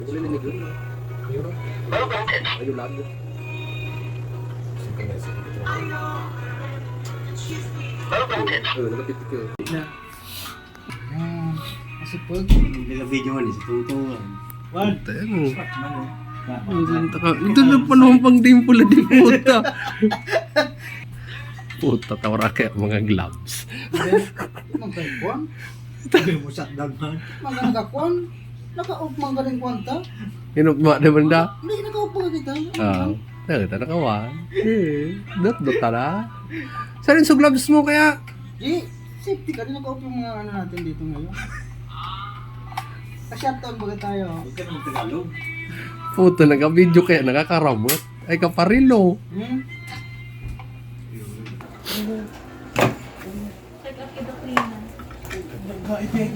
Boleh ni gud. Ayo lagi. Lapit ke. Masipag. Nag-video man sa tungtungan. Wan. Tayo. Ito na palumpang dimple di puta. Puta tawara kaya mga gloves. Magkakuan. Tagal mo sa daghan. Magkakakuan. Naka-off man ka rin kwanta. Inugma na banda. Hindi, naka-off pa kita. Nagta na kawan. Dot tara. Sa rin sa gloves mo kaya? Di, safety ka rin. Naka-off yung mga ano natin dito ngayon. Pa-shutdown baga tayo. Huwag ka naman Tagalog. Puta, naka-video kaya nakakaramot. Ay kaparilo.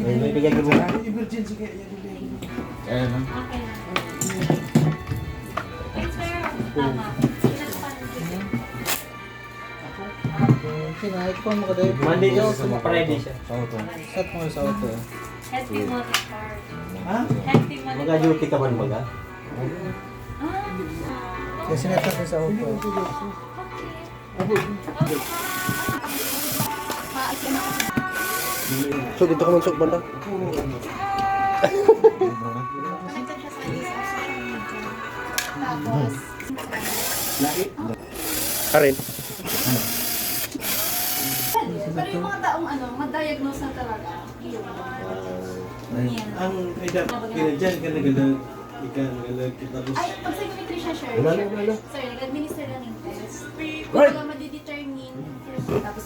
May bigyan mo na. Emergency kaya yan. Ayan lang. Okay na. Thanks, sir. Tama. Sige, ikaw mo ka dahil. Monday daw, Friday siya. Set mo sa auto. Happy Motor Card. Ha? Happy Motor Card. Mag-duty ka man baga? Kasi sinetat mo sa auto. So, dito ka man sa banda. Tapos, Karin. pero yung mga taong ano, ma-diagnose na talaga. Yun. Yan. Ang edad kinadyan ka nagalag kita rin. Ay, pag psychometry siya, sir. Wala. Sir, nag-administer lang yung test. Kumbaga, madidetermine. Tapos,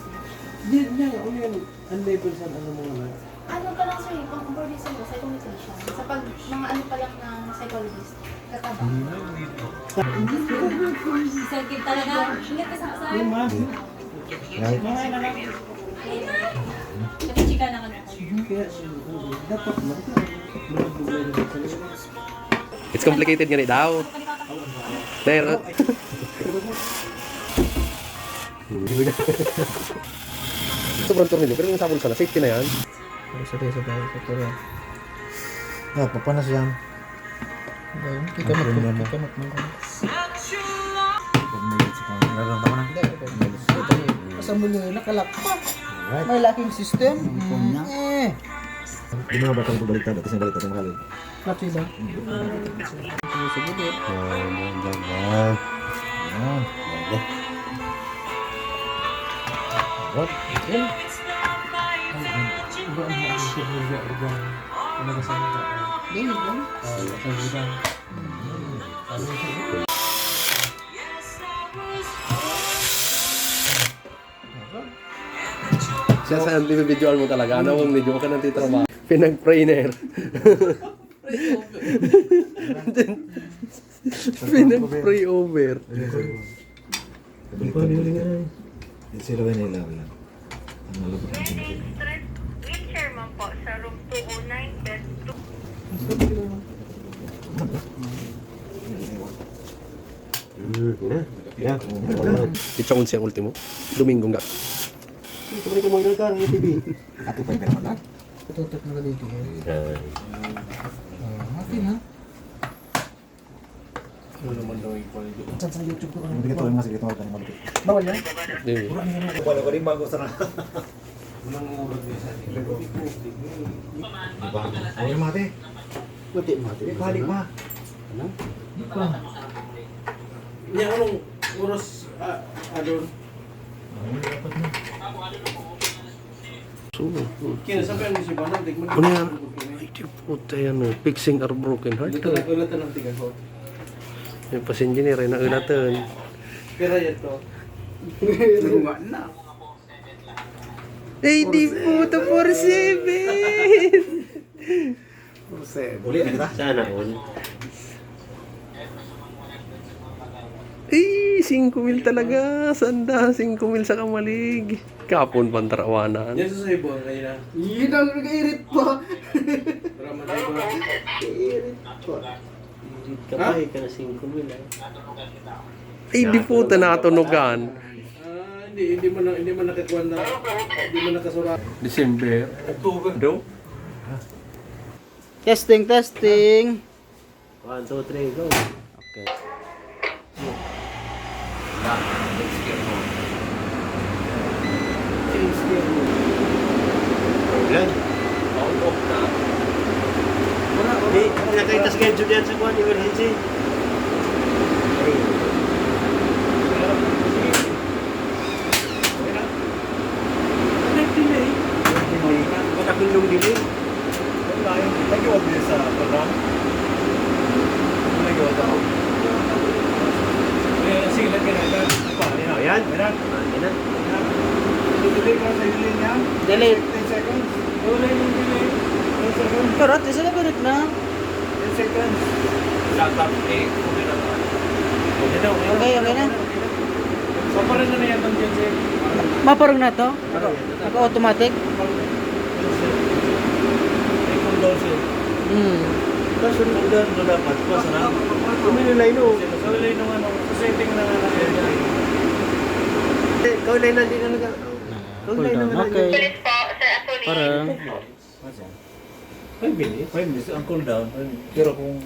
Di na, ano yan? Ang level sa ano mo na? ano pa lang, sir, kung comparison ko, psychometry siya. Sa pag, mga ano pa lang ng psychologist, kataba. Sakit talaga. Ingat ka sa kasal. Kasi chika na ka na. Kaya dapat It's complicated nga rin daw. There. Sobrang tornilyo, pero yung sabon sana, safety na yan. Sa papanas yan. Kikamot mo. Kasama nyo yun, nakalak pa. May locking system. Hindi mo ba ito baliktad at isang baliktad ang mahal? Klats ba? Sa gilid. Dili ba? Siya sa video mo talaga. Ano mong medyo ka nang titrabaho. Pinag-trainer. Pinag-pray over. Sila ba nila lang? Ang malabot ng pinag Wheelchair man po sa room 209, bed 2. Itchong siya ultimo. Dominggo nga. Ito ba ito mga ka ng TV? Ato pa yung pinamatag? Tututok na dito. Okay na. Saan sa YouTube ko? Hindi ka ito yung masig ito mga malapit. Bawal yan? Wala ko rin bago sa na. Ano yung mati? Mati. Balik ma. Yan, anong oras adon? Kaya sabihan mo si Banang, tigman Ano yan? Ay, di puta yan. Fixing our broken heart. Dito nagulatan ng tigas ho. Yung pasengineer ay naulatan. Pero yan to. Luma na. Ay, di puta 47! Uli na kita? Sana all. Ay, 5,000 talaga. Sanda, 5,000 sa kamalig. Kapon pantarawanan. Yan sa Cebu ang kanina. Yun ang nag-irit pa. Para manay ba? Kapay ka na 5,000 ay. Ay, di puta nakatunugan. Hindi mo nakikuan na. Hindi mo nakasurat. December. October. Do? Testing. 1, 2, 3, go. Okay. Ilan? Di, nakita schedule yan sa kuhan, emergency. Nakapindong delay. Nag-iwag din sa program? Nag-iwag ako. Sige, lagyan natin. Ayan. Ayan. Ayan. Delay ka sa delay niya. Delay. 10 seconds. Wala yung delay. 10 seconds. Pero at least nag-connect na. 10 seconds. Okay, okay na. So, parang na yan ang Jensen. Maparang na to? Naka-automatic? May cool down siya. Kaso nagdaan mo dapat. Basta na. Kumililay no. So, ilay nung ano, sa setting na nga Ikaw ilay na, hindi na nag... Cool down. Okay. Ulit po, Sir Attorney. Parang. 5 minutes. Ang cool down. Pero kung...